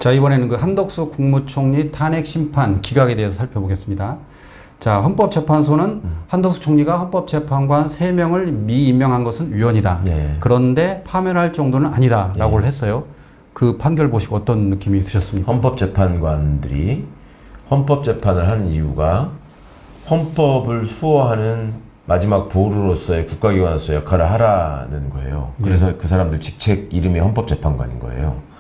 자, 이번에는 그 한덕수 국무총리 탄핵 심판 기각에 대해서 살펴보겠습니다. 자, 헌법재판소는 한덕수 총리가 헌법재판관 3명을 미임명한 것은 위헌이다. 예. 그런데 파면할 정도는 아니다라고 했어요. 그 판결 보시고 어떤 느낌이 드셨습니까? 헌법재판관들이 헌법재판을 하는 이유가 헌법을 수호하는 마지막 보루로서의 국가기관으로서 역할을 하라는 거예요. 그래서 그 사람들 직책 이름이 헌법재판관인 거예요.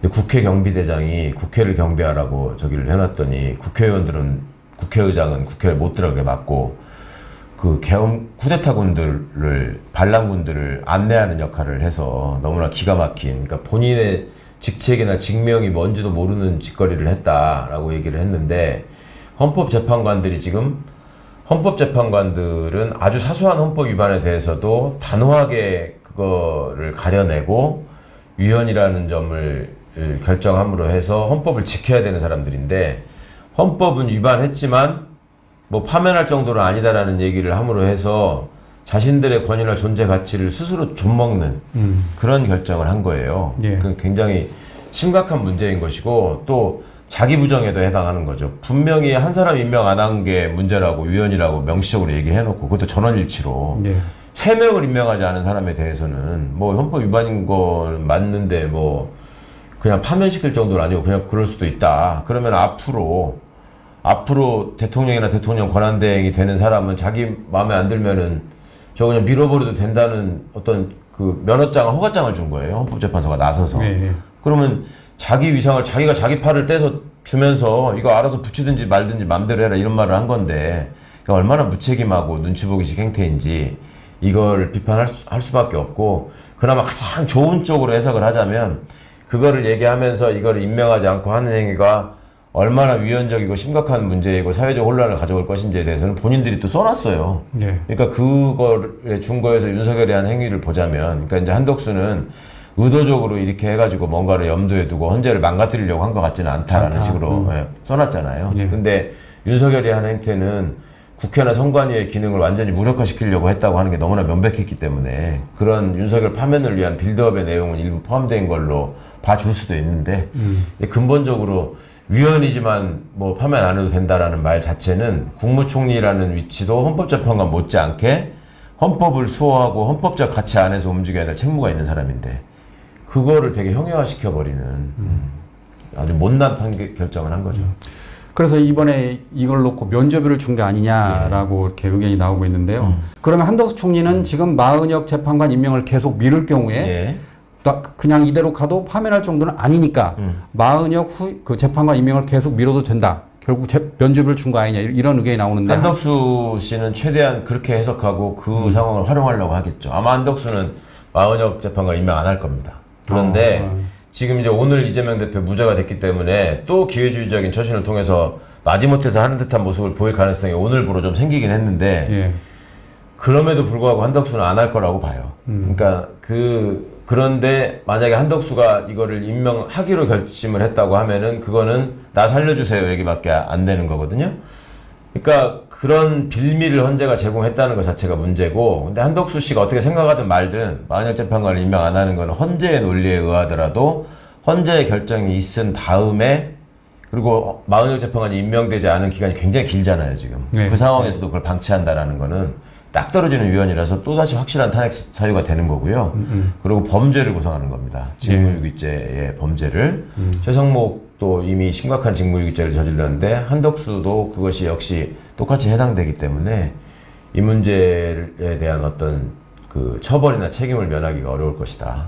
근데 국회 경비대장이 국회를 경비하라고 저기를 해놨더니 국회의장은 국회를 못 들어가게 막고 그 쿠데타군들을 반란군들을 안내하는 역할을 해서 너무나 기가 막힌, 그러니까 본인의 직책이나 직명이 뭔지도 모르는 짓거리를 했다라고 얘기를 했는데, 헌법재판관들은 아주 사소한 헌법 위반에 대해서도 단호하게 그거를 가려내고 위헌이라는 점을 결정함으로 해서 헌법을 지켜야 되는 사람들인데, 헌법은 위반했지만 뭐 파면할 정도는 아니다라는 얘기를 함으로 해서 자신들의 권위나 존재 가치를 스스로 좀먹는 그런 결정을 한 거예요. 예. 그건 굉장히 심각한 문제인 것이고, 또 자기 부정에도 해당하는 거죠. 분명히 한 사람 임명 안 한 게 문제라고 위헌이라고 명시적으로 얘기해놓고, 그것도 전원일치로 예. 3명을 임명하지 않은 사람에 대해서는 뭐 헌법 위반인 건 맞는데 뭐 그냥 파면시킬 정도는 아니고 그냥 그럴 수도 있다. 그러면 앞으로 대통령이나 대통령 권한대행이 되는 사람은 자기 마음에 안 들면은 저 그냥 밀어버려도 된다는 어떤 그 면허장을, 허가장을 준 거예요. 헌법재판소가 나서서. 예. 그러면 자기 위상을 자기가 자기 팔을 떼서 주면서 이거 알아서 붙이든지 말든지 맘대로 해라 이런 말을 한 건데, 얼마나 무책임하고 눈치 보기식 행태인지 이걸 비판할 수밖에 없고, 그나마 가장 좋은 쪽으로 해석을 하자면 그거를 얘기하면서 이걸 임명하지 않고 하는 행위가 얼마나 위헌적이고 심각한 문제이고 사회적 혼란을 가져올 것인지에 대해서는 본인들이 또 써놨어요. 예. 그러니까 그거를 준거에서 윤석열이 한 행위를 보자면, 그러니까 이제 한덕수는 의도적으로 이렇게 해가지고 뭔가를 염두에 두고 헌재를 망가뜨리려고 한 것 같지는 않다라는 식으로 써놨잖아요. 예. 근데 윤석열이 한 행태는 국회나 선관위의 기능을 완전히 무력화시키려고 했다고 하는 게 너무나 명백했기 때문에 그런 윤석열 파면을 위한 빌드업의 내용은 일부 포함된 걸로 봐줄 수도 있는데, 근본적으로 위헌이지만 뭐 파면 안 해도 된다라는 말 자체는 국무총리라는 위치도 헌법재판관 못지않게 헌법을 수호하고 헌법적 가치 안에서 움직여야 될 책무가 있는 사람인데, 그거를 되게 형용화시켜버리는 아주 못난 결정을 한 거죠. 그래서 이번에 이걸 놓고 면죄부를 준 게 아니냐라고 이렇게 의견이 나오고 있는데요. 그러면 한덕수 총리는 지금 마은혁 재판관 임명을 계속 미룰 경우에 예. 그냥 이대로 가도 파면할 정도는 아니니까 마은혁 그 재판관 임명을 계속 미뤄도 된다. 결국 면죄부를 준 거 아니냐 이런 의견이 나오는데, 한덕수 씨는 최대한 그렇게 해석하고 그 상황을 활용하려고 하겠죠. 아마 한덕수는 마은혁 재판관 임명 안 할 겁니다. 그런데 지금 이제 오늘 이재명 대표 무죄가 됐기 때문에 또 기회주의적인 처신을 통해서 마지못해서 하는 듯한 모습을 보일 가능성이 오늘부로 좀 생기긴 했는데, 예. 그럼에도 불구하고 한덕수는 안 할 거라고 봐요. 그러니까 그런데 만약에 한덕수가 이거를 임명하기로 결심을 했다고 하면은 그거는 나 살려주세요 얘기밖에 안 되는 거거든요. 그러니까 그런 빌미를 헌재가 제공했다는 것 자체가 문제고, 근데 한덕수 씨가 어떻게 생각하든 말든 마은혁 재판관을 임명 안 하는 건 헌재의 논리에 의하더라도 헌재의 결정이 있은 다음에, 그리고 마은혁 재판관이 임명되지 않은 기간이 굉장히 길잖아요 지금. 네. 그 상황에서도 그걸 방치한다라는 거는 딱 떨어지는 위헌이라서 또다시 확실한 탄핵 사유가 되는 거고요. 그리고 범죄를 구성하는 겁니다. 직무유기죄의 범죄를. 최성목도 이미 심각한 직무유기죄를 저질렀는데 한덕수도 그것이 역시 똑같이 해당되기 때문에 이 문제에 대한 어떤 그 처벌이나 책임을 면하기가 어려울 것이다.